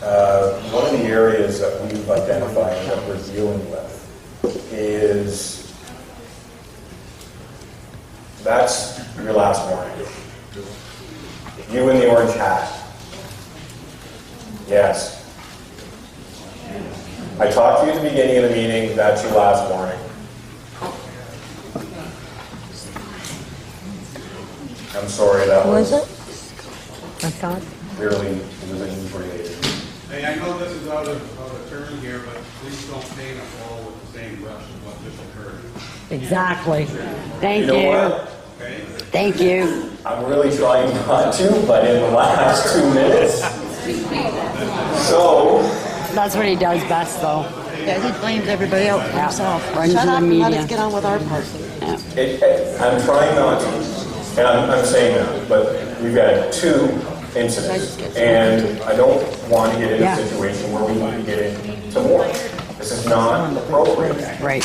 one of the areas that we've identified and that we're dealing with is, that's your last warning. You in the orange hat. Yes. I talked to you at the beginning of the meeting, that's your last warning. I'm sorry, that was I thought. clearly, it was inebriated. Hey, I know this is out of turn here, but please don't paint us all with the same brush as what just occurred. Exactly. Thank you. You know what? Okay? Thank you. I'm really trying not to, but in the last 2 minutes. So, That's what he does best, though. Yeah, he blames everybody else for himself. Runs Shut the up and let media. us get on with our part. I'm trying not to, and I'm saying that, but we've had 2 incidents, and I don't want to get in a situation where we need to get into more. This is not appropriate. Right.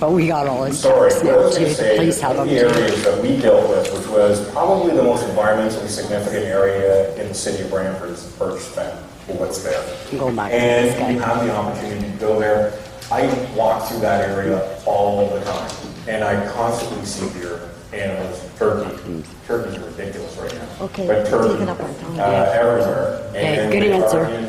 But we got all his Sorry, texts what I now, was going too. to say, Please have one them. of the areas that we dealt with, which was probably the most environmentally significant area in the city of Brantford, is the Birch Bend, what's there. Go back to this guy. And you have the opportunity to go there. I walk through that area all the time, and I constantly see deer, animals, turkey. Turkeys are ridiculous right now. Okay, But turkey, take it up on time. everywhere. Okay, And good they answer. try and,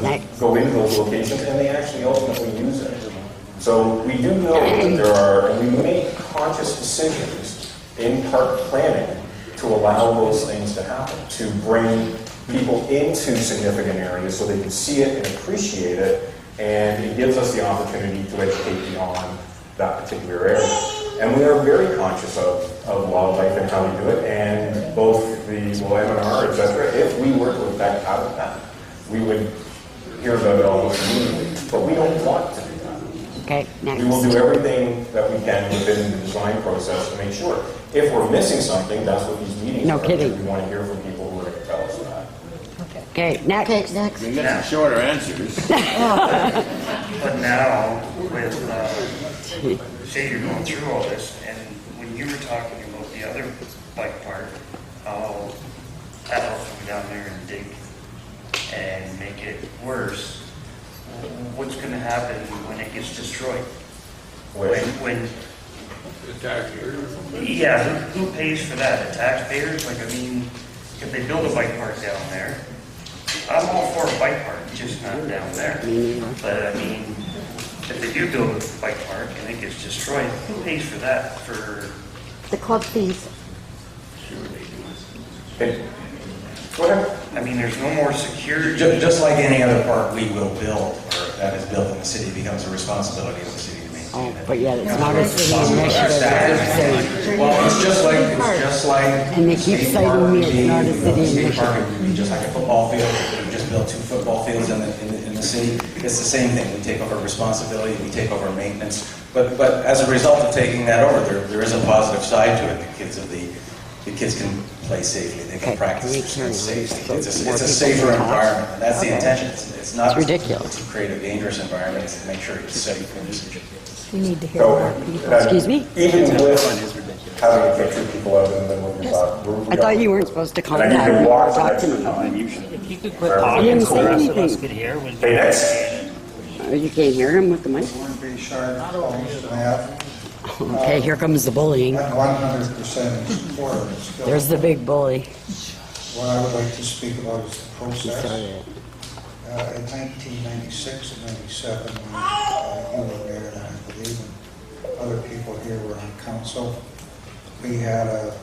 Next. go into those locations, and they actually ultimately use it. So we do know that there are, and we make conscious decisions in park planning to allow those things to happen, to bring people into significant areas so they can see it and appreciate it, and it gives us the opportunity to educate beyond that particular area. And we are very conscious of wildlife and how we do it, and both the M&R, et cetera, if we were to affect habitat, we would hear about it almost immediately, but we don't want to do that. Okay, next. We will do everything that we can within the design process to make sure. If we're missing something, that's what these meetings No are. kidding. We want to hear from people who are going to tell us that. Okay, next. Okay, next. We get some shorter answers. But now, with, say you're going through all this, and when you were talking about the other bike park, how adults go down there and dig and make it worse, what's gonna happen when it gets destroyed? When The taxpayers. yeah, who pays for that? The taxpayers? Like, I mean, if they build a bike park down there, I'm all for a bike park, just not down there. But I mean, if they do build a bike park and it gets destroyed, who pays for that? For The club fees. Okay. Go ahead. I mean, there's no more security. Just like any other park we will build, or that is built in the city, becomes a responsibility of the city to maintain Oh, it. but yet it's not a city initiative. They're saying. Well, it's just like. And they keep skate citing park me, would it's be, not a you know, city skate park initiative. would be just like a football field. We just built 2 football fields in the city. It's the same thing. We take over responsibility, we take over maintenance. But as a result of taking that over, there is a positive side to it. The kids can play safely. They can Okay, practice can we carry on? safely. So It's more a people safer can talk? environment, and that's the Okay. intention. It's not It's ridiculous. to create a dangerous environment. It's to make sure it's safe. You need to hear So, more people. Excuse me? Even with having to kick 2 people out in the middle of your talk. I thought you weren't supposed to And I contact need me to or watch the talk next to me. time. If you could quit I talking didn't so say the rest of us anything. could hear. When Okay, next. Oh, you can't hear him with the mic? Okay, here comes the bullying. 100% in support of this bill. There's the big bully. What I would like to speak about is the process. Started it. In 1996 and 97, when you were there, and I believe, and other people here were on council, we had a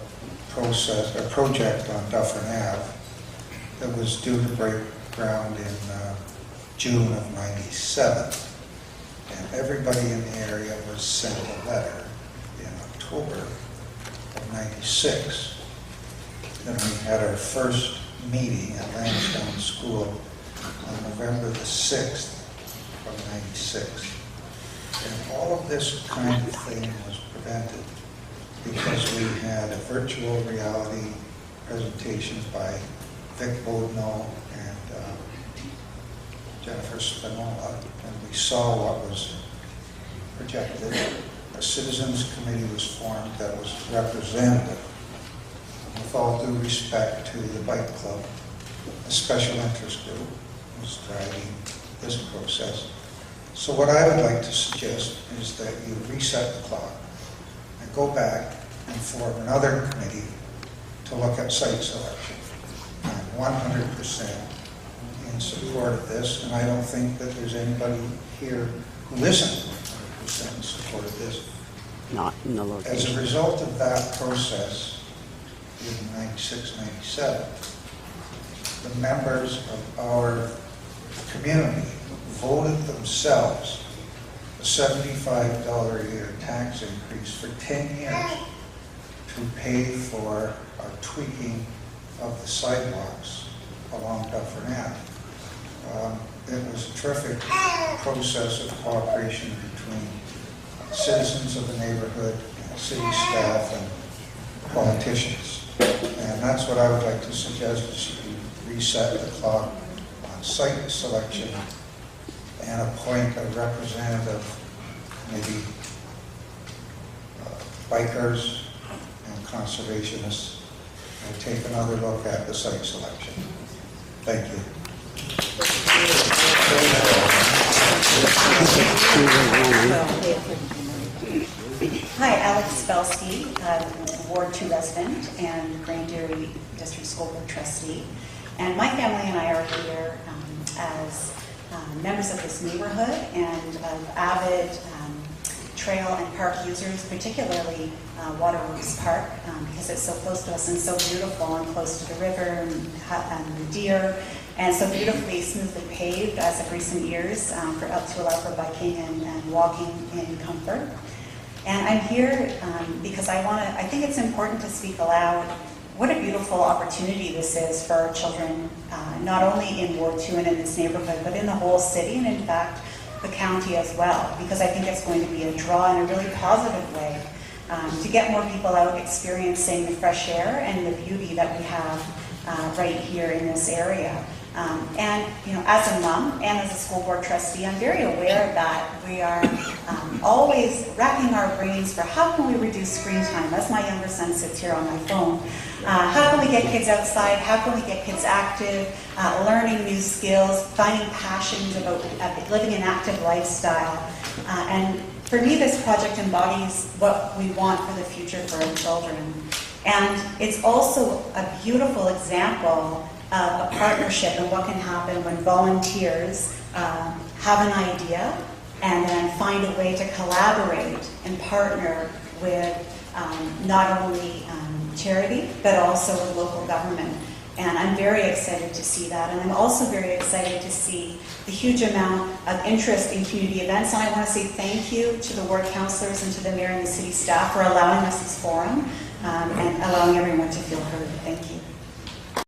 project on Dufferin Ave that was due to break ground in June of 97. And everybody in the area was sent a letter in October of 96. Then we had our first meeting at Lansdowne School on November the 6th of 96. And all of this kind of thing was prevented because we had a virtual reality presentations by Vic Bodno and Jennifer Spinola, and we saw what was projected. A citizens committee was formed that was representative. With all due respect to the bike club, a special interest group was driving this process. So what I would like to suggest is that you reset the clock and go back and form another committee to look at site selection. I'm 100% in support of this, and I don't think that there's anybody here who isn't 100% in support of this. Not in the As location. a result of that process in 96, 97, the members of our community voted themselves a $75 a year tax increase for 10 years to pay for our tweaking of the sidewalks along Dufferin Ave. It was a terrific process of cooperation between citizens of the neighborhood, city staff, and politicians. And that's what I would like to suggest, is you reset the clock on site selection and appoint a representative, maybe bikers and conservationists, and take another look at the site selection. Thank you. Hi, Alex Belsky, Ward 2 resident and Grand Dairy District School Board trustee. And my family and I are here as members of this neighborhood and of avid trail and park users, particularly Waterworks Park, because it's so close to us and so beautiful and close to the river and the deer, and so beautifully, smoothly paved as of recent years to allow for biking and walking in comfort. And I'm here because I think it's important to speak aloud what a beautiful opportunity this is for our children, not only in Ward 2 and in this neighborhood, but in the whole city, and in fact, the county as well, because I think it's going to be a draw in a really positive way to get more people out experiencing the fresh air and the beauty that we have right here in this area. And you know, as a mom and as a school board trustee, I'm very aware that we are always racking our brains for how can we reduce screen time. As my younger son sits here on my phone, how can we get kids outside? How can we get kids active, learning new skills, finding passions about living an active lifestyle? And for me, this project embodies what we want for the future for our children. And it's also a beautiful example of a partnership and what can happen when volunteers have an idea and then find a way to collaborate and partner with not only charity but also with local government. And I'm very excited to see that. And I'm also very excited to see the huge amount of interest in community events. And I want to say thank you to the ward councillors and to the mayor and the city staff for allowing us this forum and allowing everyone to feel heard. Thank you.